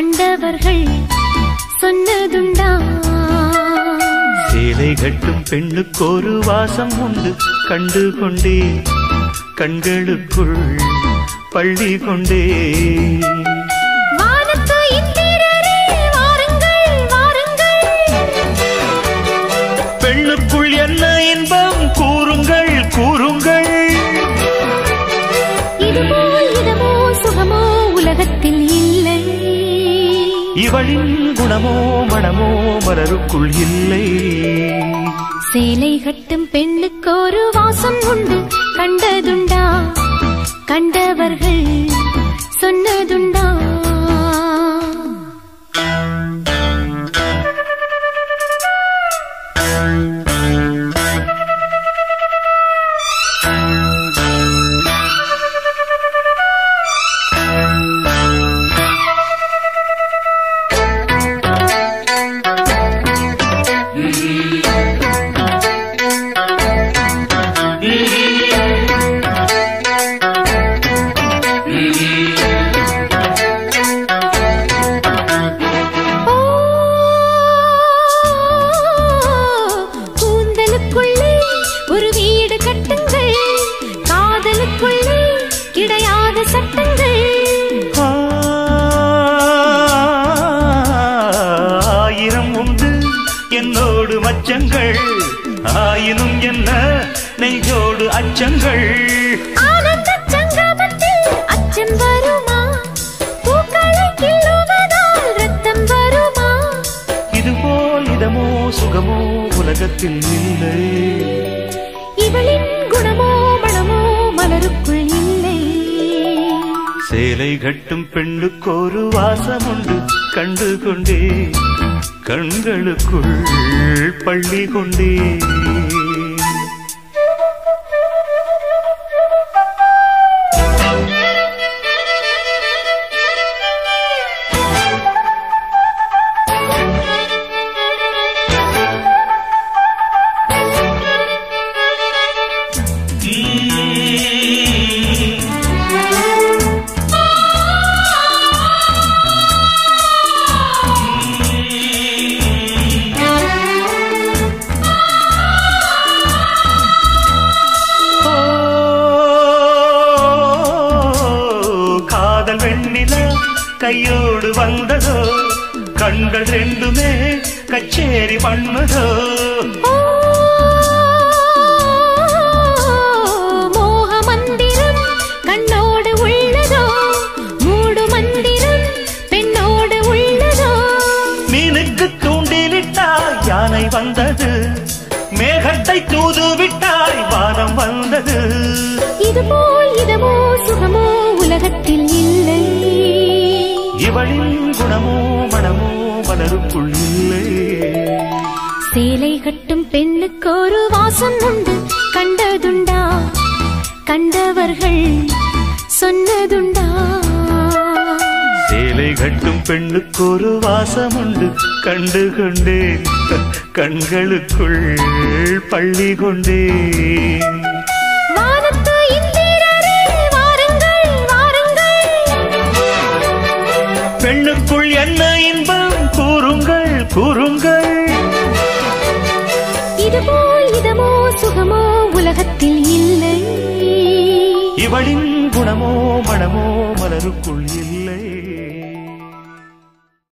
கண்டவர்கள் சொன்னதுண்டா? சேலை கட்டும் பெண்ணுக்கு ஒரு வாசம் உண்டு, கண்டு கொண்டே கண்களுக்குள் பள்ளி கொண்டே. பெண்ணுக்குள் என்ன இன்பம் கூறுங்கள் கூறுங்கள். இதுபோல் இதமோ சுகமோ உலகத்தில் இல்லை. இவளின் குணமோ மனமோ மலருக்குள் இல்லை. சேலை கட்டும் பெண்ணுக்கு ஒரு வாசம் உண்டு, கண்டதுண்டா? கண்டவர்கள் சொன்னதுண்டா? என்னோடு மச்சங்கள் ஆயினும் என்ன நெய்யோடு அச்சங்கள். ஆனந்த சங்கமத்தில் அச்சம் வருமா? பூக்களை கிள்ளுவதால் ரத்தம் வருமா? இதுபோல் இதமோ சுகமோ உலகத்தில் இல்லை. இவளின் குணமோ மனமோ மலருக்குள் இல்லை. சேலை கட்டும் பெண்ணுக்கு ஒரு வாசம் உண்டு, கண்டு கொண்டே கண்களுக்குள் பள்ளி கொண்டே. வெண்ணிலா கையோடு வந்ததோ, கண்கள் ரெண்டுமே கச்சேரி பண்ணதோ. மோக மந்திரம் கண்ணோடு உள்ளதோ, மூடு மந்திரம் பெண்ணோடு உள்ளதோ. மீனுக்கு தூண்டிலிட்டாய் யானை வந்தது, மேகத்தை தூதுவிட்டாய் வானம் வந்தது. இதுபோல் இதமோ சுகமோ உலகத்தில் இல்லை. இவளின் குணமோ மனமோ மலருக்குள் இல்லை. சேலை கட்டும் பெண்ணுக்கு ஒரு வாசம் உண்டு, கண்டதுண்டா? கண்டவர்கள் சொன்னதுண்டா? சேலை கட்டும் பெண்ணுக்கு ஒரு வாசம் உண்டு, கண்டு கொண்டே கண்களுக்குள் பள்ளி கொண்டே. பெண்ணுக்குள் என்ன இன்பம் கூறுங்கள் கூறுங்கள். இதுபோல் இதமோ சுகமோ உலகத்தில் இல்லை. இவளின் குணமோ மனமோ மலருக்குள் இல்லை.